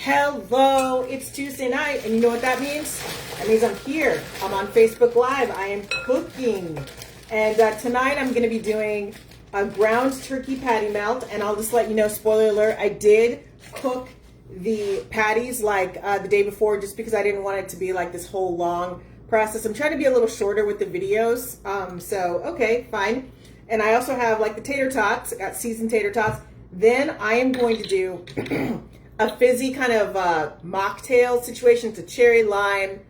Hello, it's Tuesday night, and you know what that means? That means I'm here. I'm on Facebook Live. I am cooking. And tonight I'm going to be doing a ground turkey patty melt, and I'll just let you know, spoiler alert, I did cook the patties like the day before just because I didn't want it to be like this whole long process. I'm trying to be a little shorter with the videos, so okay, fine. And I also have like the tater tots, I got seasoned tater tots. Then I am going to do a fizzy kind of mocktail situation. It's a cherry lime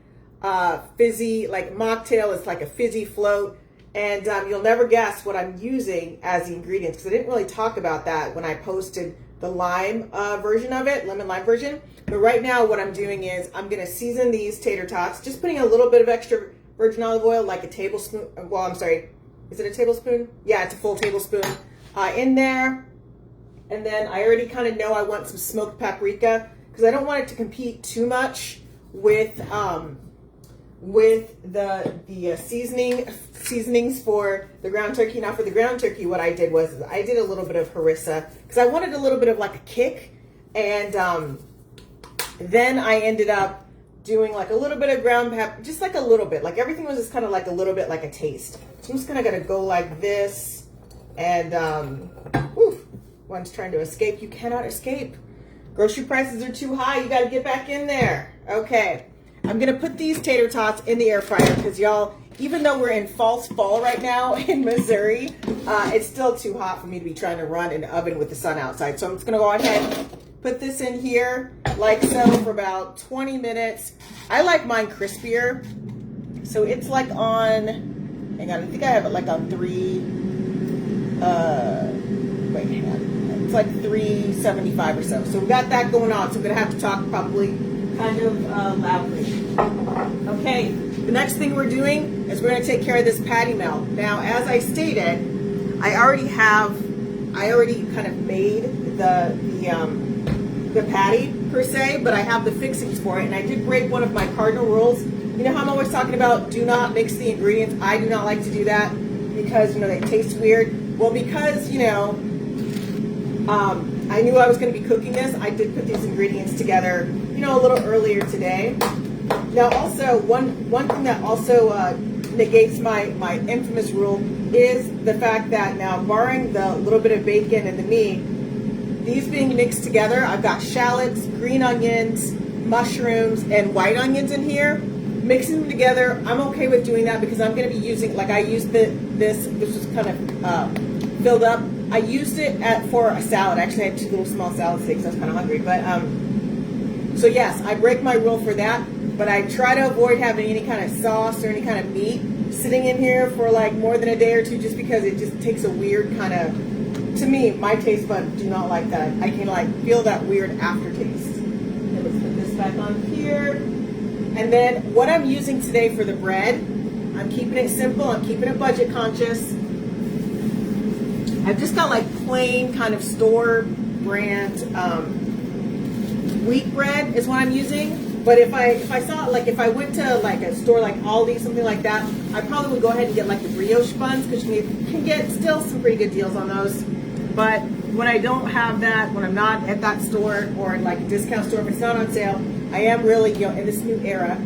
fizzy like mocktail. It's like a fizzy float. And you'll never guess what I'm using as the ingredients because I didn't really talk about that when I posted the lime version of it, lemon lime version. But right now what I'm doing is I'm going to season these tater tots, just putting a little bit of extra virgin olive oil, like a tablespoon. Well, I'm sorry, is it a tablespoon? Yeah, it's a full tablespoon in there. And then I already kind of know I want some smoked paprika because I don't want it to compete too much with the seasonings for the ground turkey. Now for the ground turkey, what I did was I did a little bit of harissa because I wanted a little bit of like a kick, and then I ended up doing like a little bit of ground pepper, just like a little bit. Like everything was just kind of like a little bit like a taste. So I'm just kind of gonna go like this, and one's trying to escape. You cannot escape. Grocery prices are too high. You got to get back in there. Okay. I'm going to put these tater tots in the air fryer because y'all, even though we're in false fall right now in Missouri, it's still too hot for me to be trying to run an oven with the sun outside. So I'm just going to go ahead, put this in here like so for about 20 minutes. I like mine crispier. So it's like on, hang on, I think I have it like on 3, wait, hang on. It's like 375 or so. So we got that going on. So I'm going to have to talk probably kind of loudly. Okay, the next thing we're doing is we're going to take care of this patty melt. Now, as I stated, I already kind of made the patty per se, but I have the fixings for it. And I did break one of my cardinal rules. You know how I'm always talking about do not mix the ingredients? I do not like to do that because, you know, they taste weird. Well, because, you know, I knew I was going to be cooking this. I did put these ingredients together, you know, a little earlier today. Now, also, one thing that also negates my infamous rule is the fact that now, barring the little bit of bacon and the meat, these being mixed together, I've got shallots, green onions, mushrooms, and white onions in here. Mixing them together, I'm okay with doing that because I'm going to be using, like I used this was kind of filled up. I used it for a salad. Actually, I had 2 little small salad steaks. I was kind of hungry. But so yes, I break my rule for that. But I try to avoid having any kind of sauce or any kind of meat sitting in here for like more than a day or two, just because it just takes a weird kind of, to me, my taste buds do not like that. I can like feel that weird aftertaste. Okay, let's put this back on here. And then what I'm using today for the bread, I'm keeping it simple. I'm keeping it budget conscious. I've just got like plain kind of store brand wheat bread is what I'm using. But if I saw, like if I went to like a store like Aldi, something like that, I probably would go ahead and get like the brioche buns because you can get still some pretty good deals on those. But when I don't have that, when I'm not at that store or like a discount store, if it's not on sale, I am really, you know, in this new era,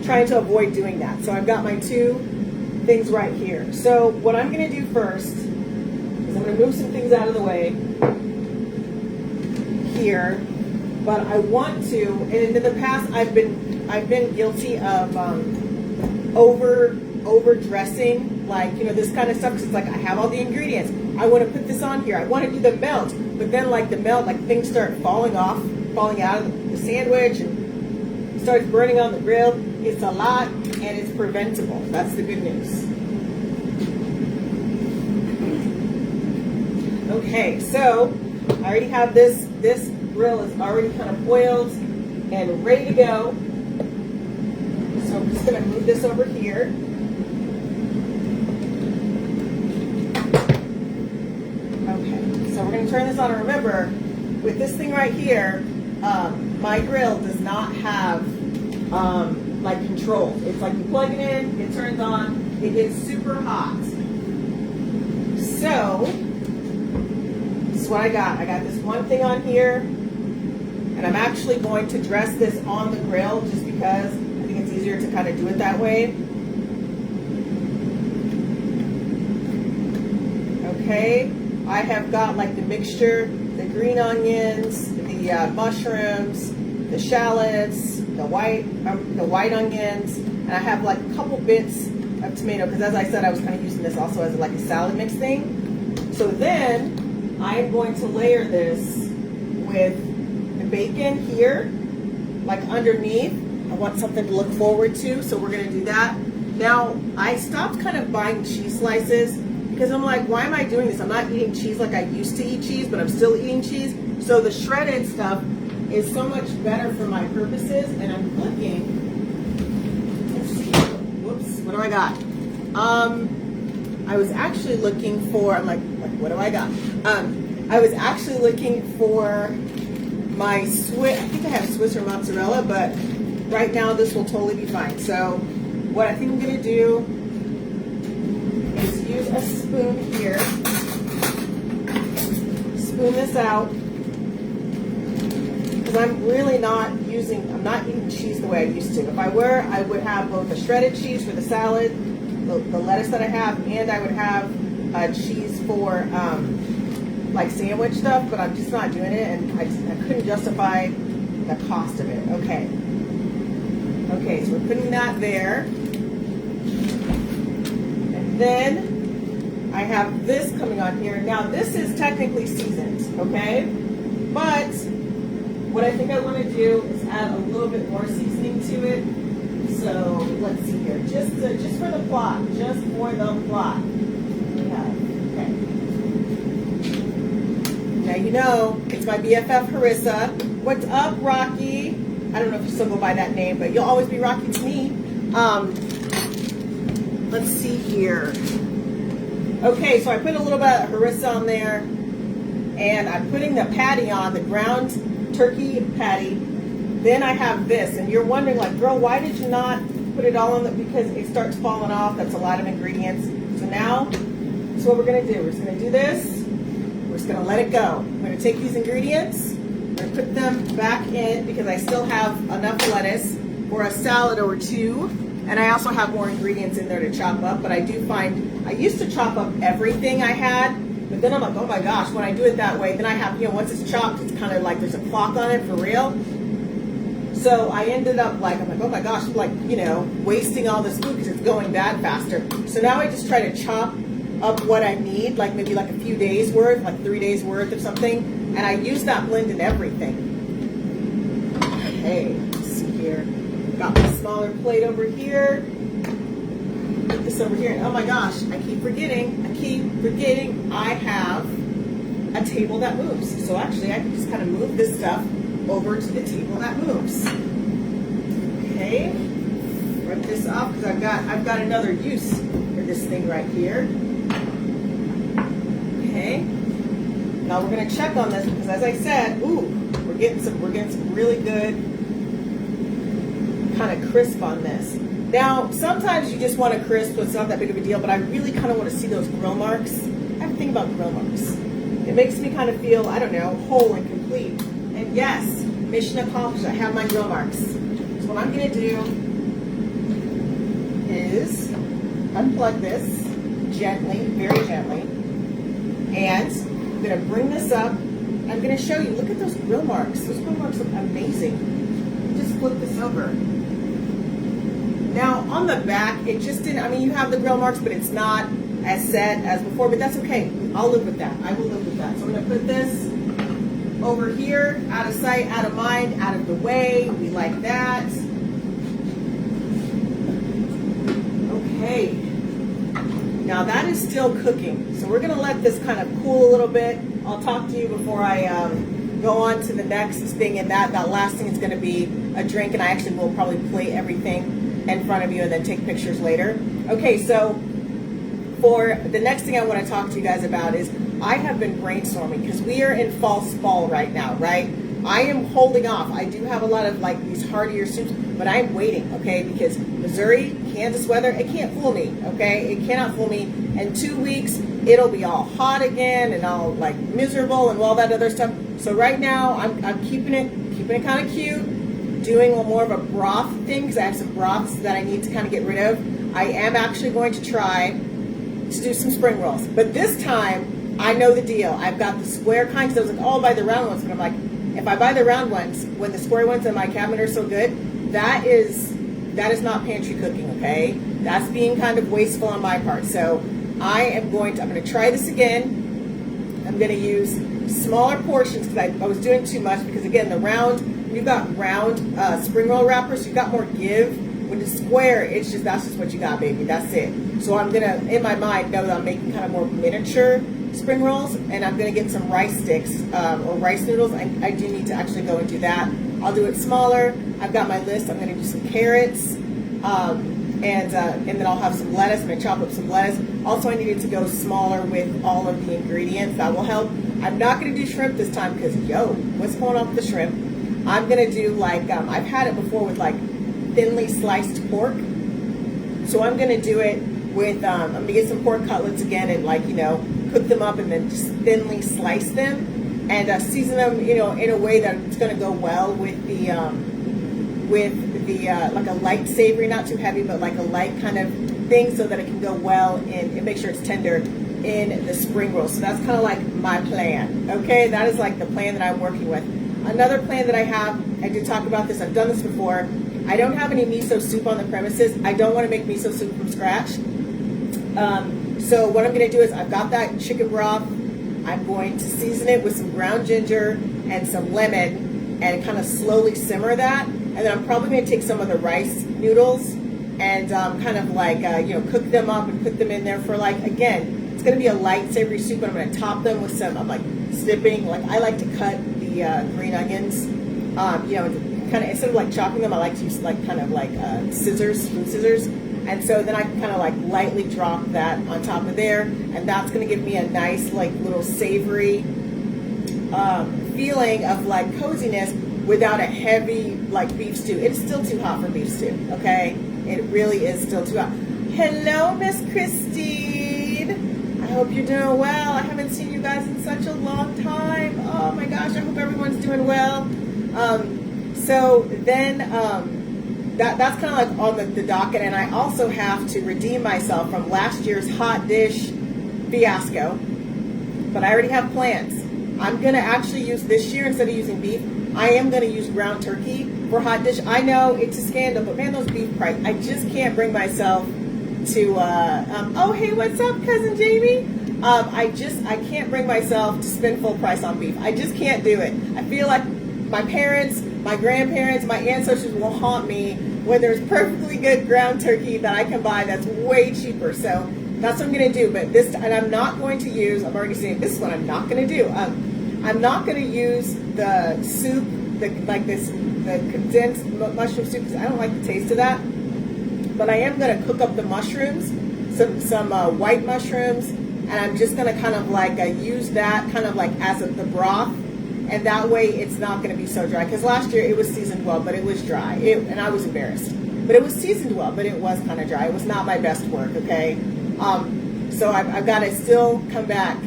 trying to avoid doing that. So I've got my 2 things right here. So what I'm going to do first is I'm going to move some things out of the way here. But I want to, and in the past I've been guilty of over dressing, like, you know, this kind of stuff, because it's like I have all the ingredients. I want to put this on here. I want to do the melt, but then like the melt, like things start falling out of the sandwich and starts burning on the grill. It's a lot and it's preventable. That's the good news. Okay, so I already have this grill is already kind of oiled and ready to go. So I'm just going to move this over here. Okay, so we're going to turn this on. And remember, with this thing right here, my grill does not have like controls. It's like you plug it in, it turns on, it gets super hot. So this is what I got. I got this one thing on here. And I'm actually going to dress this on the grill just because I think it's easier to kind of do it that way. Okay, I have got like the mixture, the green onions, the mushrooms, the shallots, the white onions, and I have like a couple bits of tomato because, as I said, I was kind of using this also as like a salad mix thing. So then I am going to layer this with the bacon here, like underneath. I want something to look forward to, so we're going to do that. Now, I stopped kind of buying cheese slices because I'm like, why am I doing this? I'm not eating cheese like I used to eat cheese, but I'm still eating cheese. So the shredded stuff is so much better for my purposes, and I'm looking. Let's see. Whoops, what do I got? I was actually looking for, I'm like, what do I got? I was actually looking for my Swiss, I think I have Swiss or mozzarella, but right now this will totally be fine. So what I think I'm gonna do is use a spoon here, spoon this out, because I'm really not eating cheese the way I used to. If I were, I would have both a shredded cheese for the salad, the lettuce that I have, and I would have cheese for like sandwich stuff, but I'm just not doing it, and I couldn't justify the cost of it. Okay, so we're putting that there. And then I have this coming on here. Now this is technically seasoned, okay? But what I think I want to do is add a little bit more seasoning to it. So let's see here, just for the plot, Okay. Now you know it's my BFF Harissa. What's up, Rocky? I don't know if you still go by that name, but you'll always be Rocky to me. Let's see here. Okay, so I put a little bit of harissa on there, and I'm putting the patty on, the ground turkey patty. Then I have this, and you're wondering, like, girl, why did you not put it all on the, because it starts falling off. That's a lot of ingredients. So now, that's what we're gonna do. We're just gonna do this. We're just gonna let it go. I'm gonna take these ingredients, I'm gonna put them back in because I still have enough lettuce for a salad or two. And I also have more ingredients in there to chop up, but I do find, I used to chop up everything I had, but then I'm like, oh my gosh, when I do it that way, then I have, you know, once it's chopped, it's kind of like there's a clock on it for real. So I ended up like, I'm like, oh my gosh, I'm like, you know, wasting all this food because it's going bad faster. So now I just try to chop up what I need, like maybe like a few days worth, like 3 days worth of something, and I use that blend in everything. Okay, let's see here. Got my smaller plate over here. Put this over here. And oh my gosh, I keep forgetting. I have a table that moves. So actually, I can just kind of move this stuff over to the table that moves. Okay. Rip this off because I've got another use for this thing right here. Okay. Now we're gonna check on this because, as I said, ooh, we're getting some really good kind of crisp on this. Now, sometimes you just want a crisp, so it's not that big of a deal, but I really kind of want to see those grill marks. I have to think about grill marks. It makes me kind of feel, I don't know, whole and complete. And yes, mission accomplished. I have my grill marks. So what I'm going to do is unplug this gently, very gently, and I'm going to bring this up. I'm going to show you. Look at those grill marks. Those grill marks look amazing. Just flip this over. Now, on the back, it just didn't, I mean, you have the grill marks, but it's not as set as before, but that's okay. I'll live with that. I will live with that. So I'm going to put this over here, out of sight, out of mind, out of the way. We like that. Okay. Now, that is still cooking. So we're going to let this kind of cool a little bit. I'll talk to you before I go on to the next thing, and that last thing is going to be a drink, and I actually will probably plate everything in front of you and then take pictures later. Okay, so for the next thing I want to talk to you guys about is I have been brainstorming because we are in fall right now, right? I am holding off. I do have a lot of like these heartier soups, but I'm waiting, okay? Because Missouri, Kansas weather, it can't fool me, okay? It cannot fool me. In 2 weeks, it'll be all hot again and all like miserable and all that other stuff. So right now I'm keeping it kind of cute, doing more of a broth thing because I have some broths that I need to kind of get rid of. I am actually going to try to do some spring rolls, but this time I know the deal. I've got the square kind because I was like, oh, I'll buy the round ones, but I'm like, if I buy the round ones when the square ones in my cabinet are so good, that is not pantry cooking, okay? That's being kind of wasteful on my part. So I'm going to try this again. I'm going to use smaller portions because I was doing too much because again, you've got round spring roll wrappers, you've got more give. When it's square, that's just what you got, baby. That's it. So I'm gonna, in my mind, know that I'm making kind of more miniature spring rolls, and I'm gonna get some rice sticks or rice noodles. I do need to actually go and do that. I'll do it smaller. I've got my list. I'm gonna do some carrots, and then I'll have some lettuce. I'm gonna chop up some lettuce. Also, I needed to go smaller with all of the ingredients. That will help. I'm not gonna do shrimp this time because what's going on with the shrimp? I'm gonna do like I've had it before with like thinly sliced pork. So I'm gonna do it with I'm gonna get some pork cutlets again and cook them up and then just thinly slice them and season them in a way that it's gonna go well with the like a light savory, not too heavy, but like a light kind of thing so that it can go well and make sure it's tender in the spring roll. So that's kind of like my plan. Okay, that is like the plan that I'm working with. Another plan that I have, I did talk about this, I've done this before. I don't have any miso soup on the premises. I don't want to make miso soup from scratch. So what I'm going to do is I've got that chicken broth. I'm going to season it with some ground ginger and some lemon and kind of slowly simmer that. And then I'm probably going to take some of the rice noodles and kind of like, cook them up and put them in there for again, it's going to be a light savory soup, but I'm going to top them with some, I'm snipping, I like to cut the green onions, kind of, instead of chopping them, I like to use scissors, food scissors. And so then I can kind of lightly drop that on top of there. And that's going to give me a nice little savory feeling of coziness without a heavy beef stew. It's still too hot for beef stew, okay? It really is still too hot. Hello, Miss Christine. I hope you're doing well. I haven't seen you guys in such a long time. Oh my gosh, I hope everyone's doing well. So then that's kind of on the docket, and I also have to redeem myself from last year's hot dish fiasco, but I already have plans. I'm going to actually use this year, instead of using beef, I am going to use ground turkey for hot dish. I know it's a scandal, but man, those beef prices, I just can't bring myself to, oh, hey, what's up, Cousin Jamie? I can't bring myself to spend full price on beef. I just can't do it. I feel like my parents, my grandparents, my ancestors will haunt me when there's perfectly good ground turkey that I can buy that's way cheaper. So that's what I'm going to do. But and I'm not going to use, I'm already saying this is what I'm not going to do. I'm not going to use the soup, the condensed mushroom soup, because I don't like the taste of that. But I am going to cook up the mushrooms, some white mushrooms, and I'm just going to kind of use that kind of as the broth. And that way it's not going to be so dry. Because last year it was seasoned well, but it was dry. And I was embarrassed. But it was seasoned well, but it was kind of dry. It was not my best work, okay? So I've got to still come back.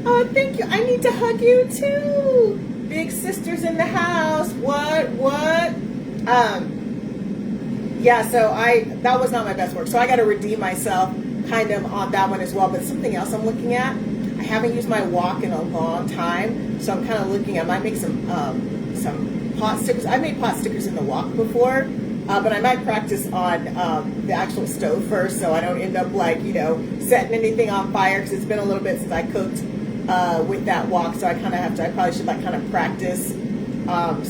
Oh, thank you. I need to hug you too. Big sister's in the house. What? Yeah, so that was not my best work. So I got to redeem myself kind of on that one as well. But something else I'm looking at, I haven't used my wok in a long time, so I'm kind of looking. I might make some pot stickers. I made pot stickers in the wok before, but I might practice on the actual stove first, so I don't end up setting anything on fire, because it's been a little bit since I cooked with that wok. So I probably should kind of practice.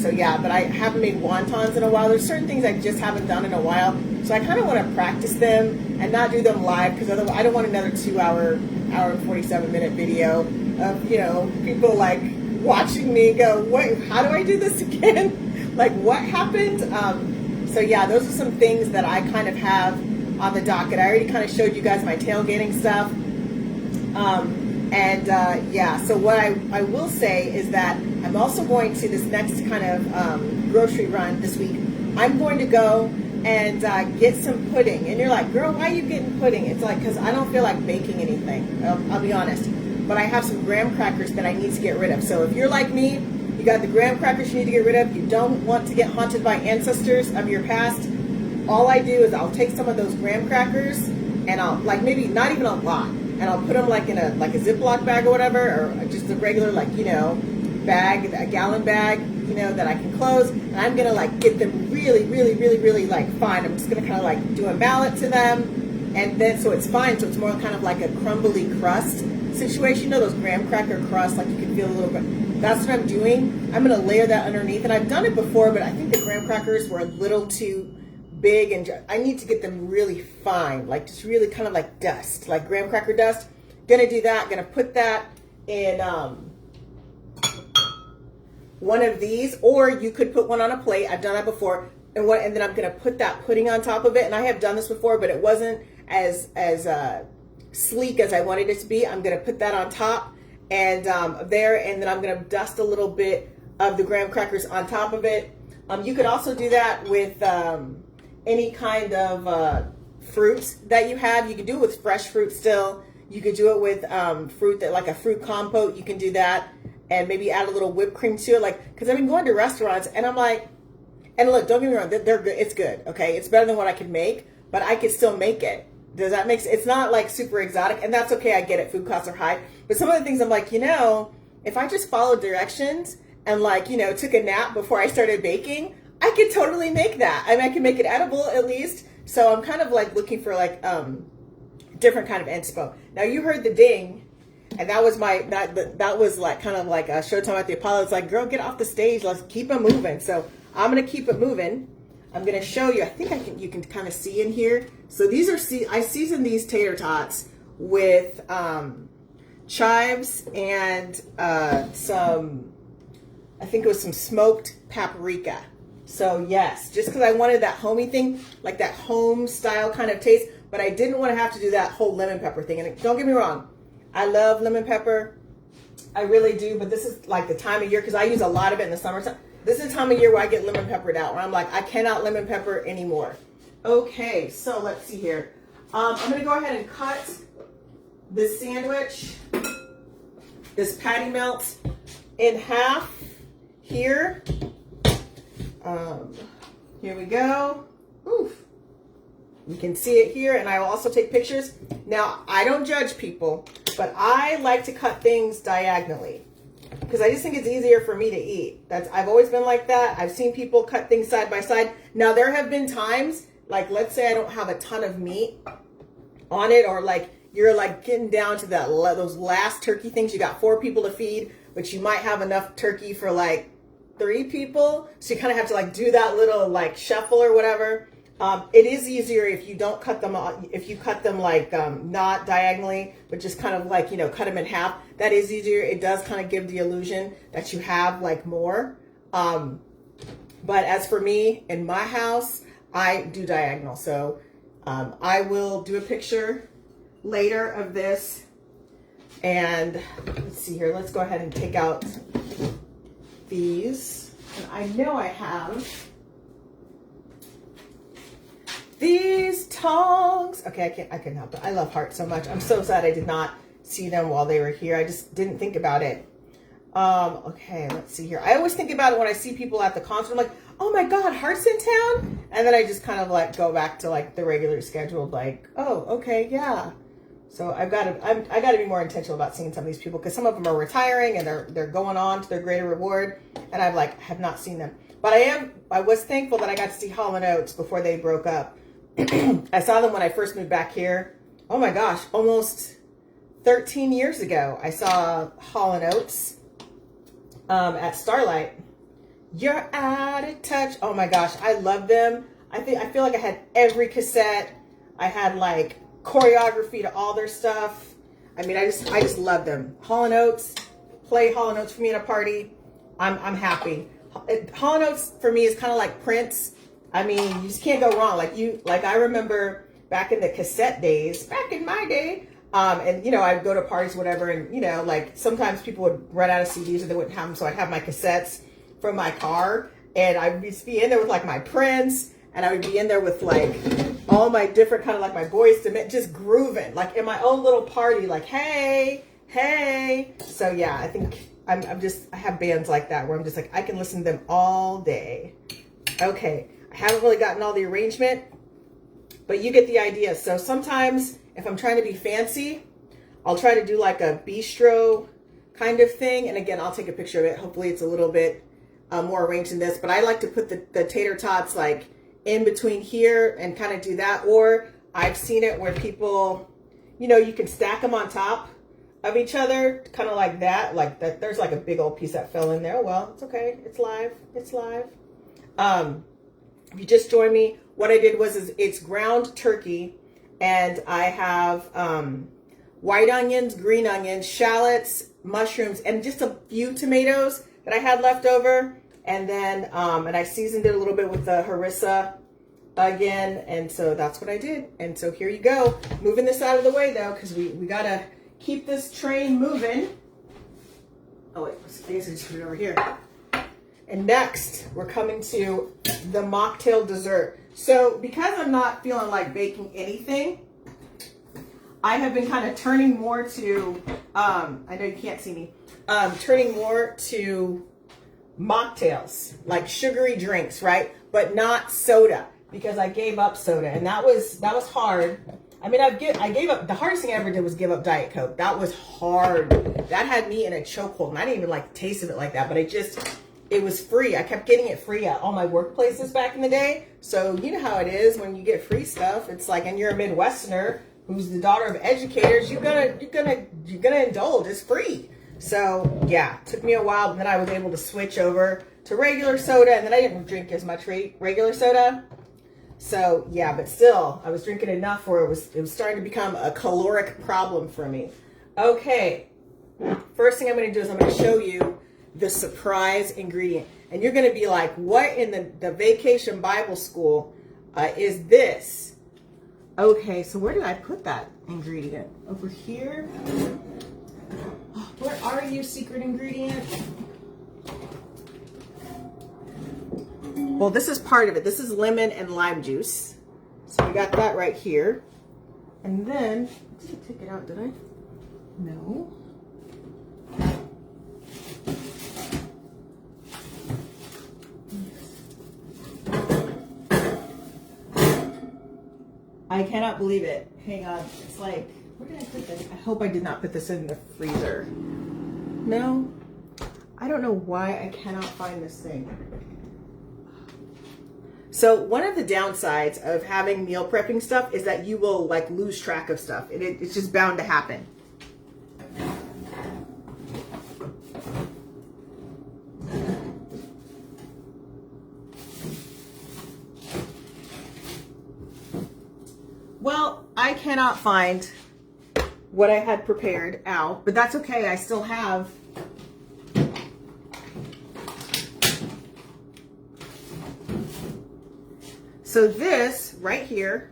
So yeah, but I haven't made wontons in a while. There's certain things I just haven't done in a while, so I kind of want to practice them and not do them live, because otherwise I don't want another 2-hour and 47-minute video of people watching me go, wait, how do I do this again? What happened? So yeah, those are some things that I kind of have on the docket. I already kind of showed you guys my tailgating stuff. Yeah, so what I will say is that I'm also going to, this next kind of grocery run this week, I'm going to go and get some pudding. And you're like, girl, why are you getting pudding? It's because I don't feel like baking anything. I'll be honest. But I have some graham crackers that I need to get rid of. So if you're like me, got the graham crackers you need to get rid of. You don't want to get haunted by ancestors of your past. All I do is I'll take some of those graham crackers and I'll, like, maybe not even a lot, and I'll put them like in a Ziploc bag or whatever, or just a regular, like, you know, bag, a gallon bag, you know, that I can close. And I'm gonna like get them really, really, really, really like fine. I'm just gonna kind of like do a mallet to them, and then so it's fine. So it's more kind of like a crumbly crust situation. You know, those graham cracker crust, like you can feel a little bit. That's what I'm doing. I'm gonna layer that underneath, and I've done it before, but I think the graham crackers were a little too big, and I need to get them really fine, like just really kind of like dust, like graham cracker dust. Gonna do that. Gonna put that in one of these, or you could put one on a plate. I've done that before, and then I'm gonna put that pudding on top of it. And I have done this before, but it wasn't as sleek as I wanted it to be. I'm gonna put that on top and there, and then I'm gonna dust a little bit of the graham crackers on top of it. You could also do that with any kind of fruits that you have. You can do it with fresh fruit still. You could do it with fruit that, like a fruit compote. You can do that, and maybe add a little whipped cream to it. Like, because I've been going to restaurants and I'm like, and look, don't get me wrong, they're good. It's good, okay? It's better than what I could make, but I could still make it. Does that make sense? It's not like super exotic, and that's okay. I get it. Food costs are high, but some of the things I'm like, you know, if I just followed directions and, like, you know, took a nap before I started baking, I could totally make that. I mean, I can make it edible at least. So I'm kind of like looking for like different kind of inspo. Now you heard the ding, and that was that was like kind of like a Showtime at the Apollo. It's like, girl, get off the stage. Let's keep it moving. So I'm gonna keep it moving. I'm gonna show you. I think you can kind of see in here. So these are I seasoned these tater tots with chives and some, I think it was some smoked paprika. So yes, just because I wanted that homey thing, like that home style kind of taste, but I didn't want to have to do that whole lemon pepper thing. And don't get me wrong, I love lemon pepper. I really do, but this is like the time of year, because I use a lot of it in the summertime. This is the time of year where I get lemon peppered out, where I'm like, I cannot lemon pepper anymore. Okay, so let's see here. I'm going to go ahead and cut this sandwich, this patty melt, in half here. Here we go. Oof. You can see it here, and I will also take pictures. Now, I don't judge people, but I like to cut things diagonally because I just think it's easier for me to eat. I've always been like that. I've seen people cut things side by side. Now, there have been times, like, let's say I don't have a ton of meat on it, or like you're like getting down to those last turkey things. You got 4 people to feed, but you might have enough turkey for like 3 people. So you kind of have to like do that little like shuffle or whatever. It is easier if you don't cut them, if you cut them like not diagonally, but just kind of like, you know, cut them in half. That is easier. It does kind of give the illusion that you have like more. But as for me, in my house, I do diagonal. So I will do a picture later of this. And let's see here. Let's go ahead and take out these. And I know I have these tongs. Okay, I couldn't help it. I love hearts so much. I'm so sad I did not see them while they were here. I just didn't think about it. Okay, let's see here. I always think about it when I see people at the concert. I'm like, oh my God, Hearts in town? And then I just kind of like go back to like the regular scheduled, like, oh, okay, yeah. So I got to be more intentional about seeing some of these people, because some of them are retiring and they're going on to their greater reward, and I've like have not seen them. But I was thankful that I got to see Hall & Oates before they broke up. I saw them when I first moved back here. Oh my gosh, almost 13 years ago. I saw Hall & Oates at Starlight. You're out of touch. Oh my gosh, I love them. I feel like I had every cassette. I had like choreography to all their stuff. I mean, I just love them. Hall & Oates, play Hall & Oates for me at a party. I'm happy. Hall & Oates for me is kind of like Prince. I mean, you just can't go wrong. Like I remember back in the cassette days, back in my day, and you know, I'd go to parties, whatever, and you know, like sometimes people would run out of CDs or they wouldn't have them, so I'd have my cassettes from my car, and I'd be in there with like my Prince, and I would be in there with like all my different kind of like my Boys to Men, just grooving, like in my own little party, like hey. So yeah, I think I have bands like that where I'm just like, I can listen to them all day. Okay, I haven't really gotten all the arrangement, but you get the idea. So sometimes if I'm trying to be fancy, I'll try to do like a bistro kind of thing. And again, I'll take a picture of it. Hopefully it's a little bit more arranged than this, but I like to put the tater tots like in between here and kind of do that. Or I've seen it where people, you know, you can stack them on top of each other, kind of like that. Like that, there's like a big old piece that fell in there. Well, it's okay. It's live. It's live. If you just joined me, what I did was it's ground turkey, and I have white onions, green onions, shallots, mushrooms, and just a few tomatoes that I had left over. And then and I seasoned it a little bit with the harissa again, and so that's what I did. And so here you go. Moving this out of the way though, because we gotta keep this train moving. Oh wait, let's basically just put it over here. And next, we're coming to the mocktail dessert. So because I'm not feeling like baking anything, I have been kind of turning more to, I know you can't see me, turning more to mocktails, like sugary drinks, right? But not soda, because I gave up soda, and that was hard. I mean, I gave up. The hardest thing I ever did was give up Diet Coke. That was hard. That had me in a chokehold, and I didn't even like the taste of it like that. But it was free. I kept getting it free at all my workplaces back in the day. So you know how it is when you get free stuff. It's like, and you're a Midwesterner who's the daughter of educators. You're gonna indulge. It's free. So yeah, it took me a while, but then I was able to switch over to regular soda, and then I didn't drink as much regular soda. So yeah, but still, I was drinking enough where it was starting to become a caloric problem for me. Okay, first thing I'm going to do is I'm going to show you the surprise ingredient, and you're going to be like, what in the Vacation Bible School is this? Okay, so where did I put that ingredient? Over here? Oh, where are you, secret ingredient? Well, this is part of it. This is lemon and lime juice. So we got that right here. And then, did I take it out, did I? No. I cannot believe it. Hang on. It's like, where did I put this? I hope I did not put this in the freezer. No. I don't know why I cannot find this thing. So one of the downsides of having meal prepping stuff is that you will like lose track of stuff. It's just bound to happen. Well, I cannot find what I had prepared out, but that's okay. I still have so this right here,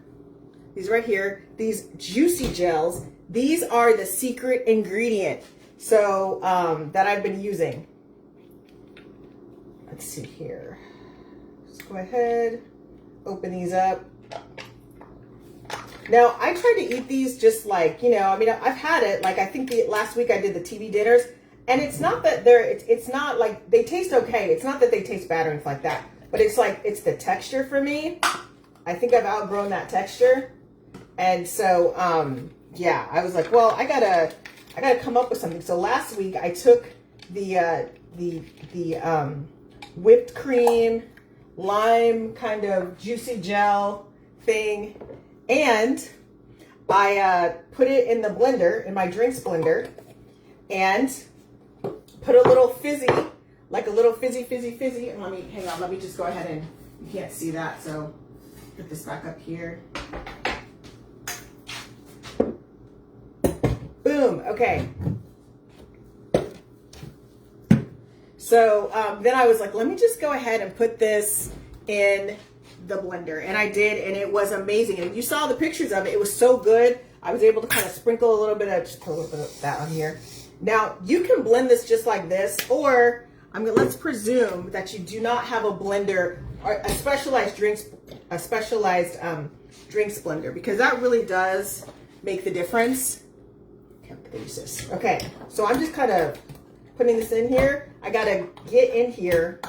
these juicy gels, these are the secret ingredient. So that I've been using. Let's see here. Let's go ahead, open these up. Now, I try to eat these just like, you know, I mean, I've had it, like I think last week I did the TV dinners, and it's not that it's not like, they taste okay. It's not that they taste bad or anything like that, but it's like, it's the texture for me. I think I've outgrown that texture. And so, yeah, I was like, well, I gotta come up with something. So last week I took the whipped cream, lime kind of juicy gel thing, and I put it in the blender, in my drinks blender, and put a little fizzy, like a little fizzy. And hang on, let me just go ahead and, you can't see that, so put this back up here. Boom, okay. So then I was like, let me just go ahead and put this in the blender, and I did, and it was amazing. And you saw the pictures of it. It was so good. I was able to kind of sprinkle a little bit of, just put a little bit of that on here. Now you can blend this just like this, or let's presume that you do not have a blender or a specialized drinks blender, because that really does make the difference. Can't use this. Okay, so I'm just kind of putting this in here, I gotta get in here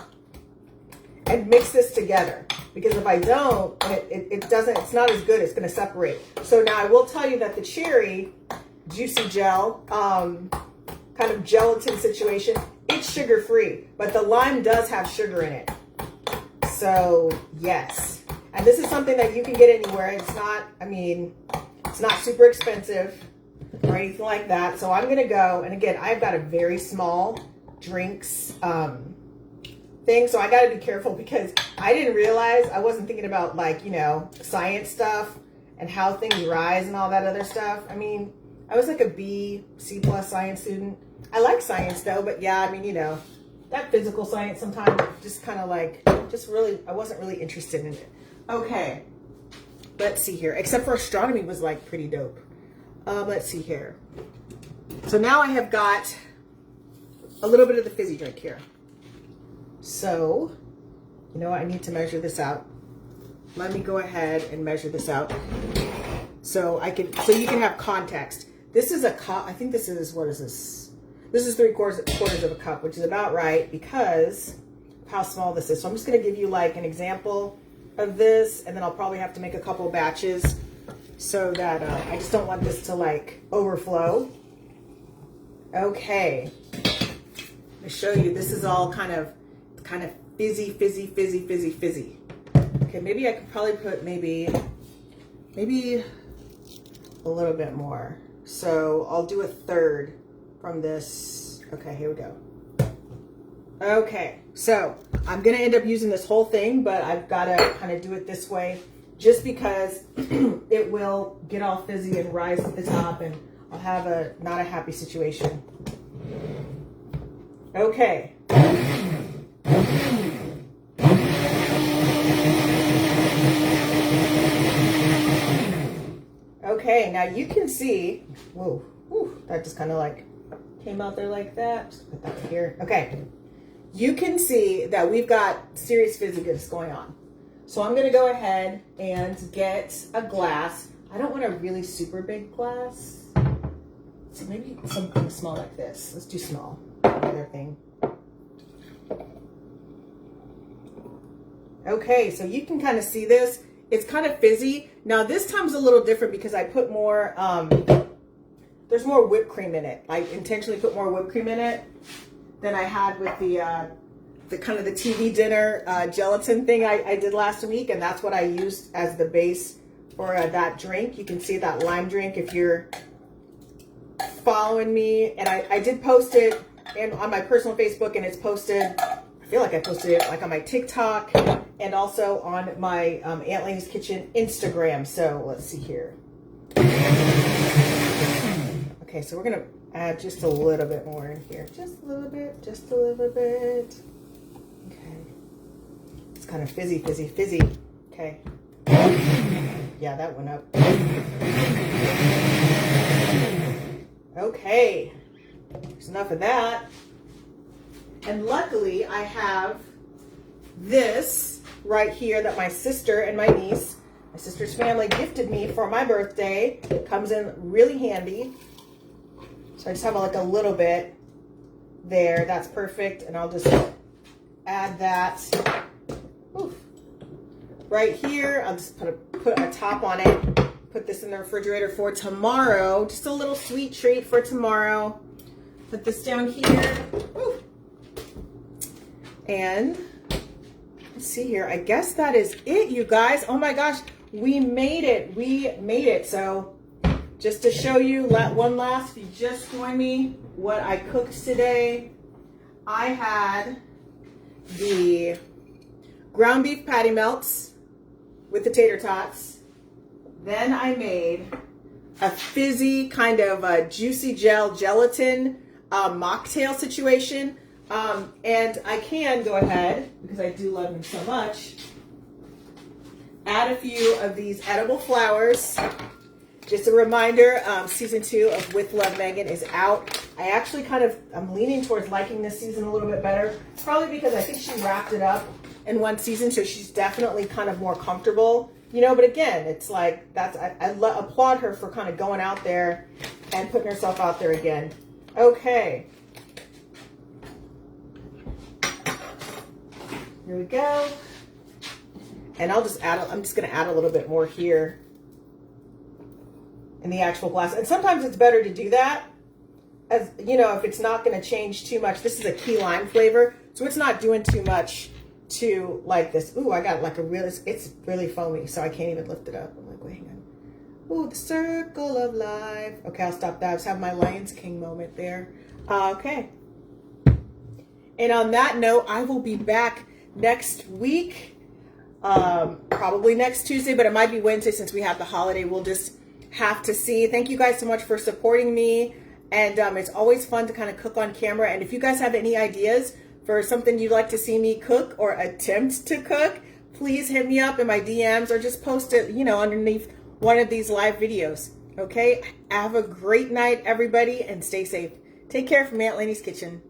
and mix this together. Because if I don't, it's not as good, it's gonna separate. So now I will tell you that the cherry juicy gel, kind of gelatin situation, it's sugar-free, but the lime does have sugar in it. So yes, and this is something that you can get anywhere. It's not, I mean, it's not super expensive or anything like that. So I'm gonna go, and again, I've got a very small drinks thing, so I gotta be careful because I didn't realize, I wasn't thinking about like, you know, science stuff and how things rise and all that other stuff. I mean, I was like a B, C+ science student. I like science though, but yeah, I mean, you know, that physical science sometimes just kind of like, just really, I wasn't really interested in it. Okay, let's see here. Except for astronomy was like pretty dope. Let's see here. So now I have got a little bit of the fizzy drink here. So, you know what? I need to measure this out. Let me go ahead and measure this out. So so you can have context. This is a cup. I think this is, what is this? This is 3/4 of a cup, which is about right because of how small this is. So I'm just going to give you like an example of this, and then I'll probably have to make a couple batches so that I just don't want this to like overflow. Okay, let me show you. This is all kind of fizzy. Okay, maybe I could probably put maybe a little bit more. So I'll do 1/3 from this. Okay, here we go. Okay, so I'm gonna end up using this whole thing, but I've gotta kind of do it this way just because it will get all fizzy and rise to the top, and I'll have not a happy situation. Okay. Okay, now you can see, whoa, that just kind of like came out there like that. Just put that right here. Okay, you can see that we've got serious fizziness going on. So I'm gonna go ahead and get a glass. I don't want a really super big glass. So maybe something small like this. Let's do small. Another thing. Okay, so you can kind of see this. It's kind of fizzy. Now this time's a little different because I put more, there's more whipped cream in it. I intentionally put more whipped cream in it than I had with the kind of the TV dinner gelatin thing I did last week. And that's what I used as the base for that drink. You can see that lime drink if you're following me. And I did post it on my personal Facebook, and it's posted, I feel like I posted it like on my TikTok and also on my Aunt Lainie's Kitchen Instagram. So let's see here. Okay, so we're gonna add just a little bit more in here. Just a little bit, just a little bit. Okay. It's kind of fizzy. Okay. Yeah, that went up. Okay. There's enough of that. And luckily I have this right here that my sister and my niece, my sister's family, gifted me for my birthday. It comes in really handy. So I just have like a little bit there. That's perfect. And I'll just add that right here. I'll just put a top on it. Put this in the refrigerator for tomorrow. Just a little sweet treat for tomorrow. Put this down here. Ooh. And let's see here. I guess that is it, you guys. Oh my gosh, we made it. We made it. So just to show you one last, if you just joined me, what I cooked today, I had the ground beef patty melts with the tater tots. Then I made a fizzy kind of a juicy gelatin mocktail situation. And I can go ahead, because I do love them so much, add a few of these edible flowers. Just a reminder, season 2 of With Love Megan is out. I actually I'm leaning towards liking this season a little bit better, probably because I think she wrapped it up in one season, so she's definitely kind of more comfortable, you know. But again, it's like, I applaud her for kind of going out there and putting herself out there again. Okay. Here we go. And I'll just add, I'm just gonna add a little bit more here in the actual glass. And sometimes it's better to do that, as you know, if it's not gonna change too much. This is a key lime flavor, so it's not doing too much to like this. Ooh, I got like a real, it's really foamy, so I can't even lift it up. I'm like, wait, hang on. Ooh, the circle of life. Okay, I'll stop that. I just have my Lions King moment there. Okay. And on that note, I will be back next week. Probably next Tuesday, but it might be Wednesday since we have the holiday. We'll just have to see. Thank you guys so much for supporting me. And it's always fun to kind of cook on camera. And if you guys have any ideas for something you'd like to see me cook or attempt to cook, please hit me up in my DMs or just post it, you know, underneath one of these live videos. Okay? Have a great night, everybody, and stay safe. Take care from Aunt Lainie's Kitchen.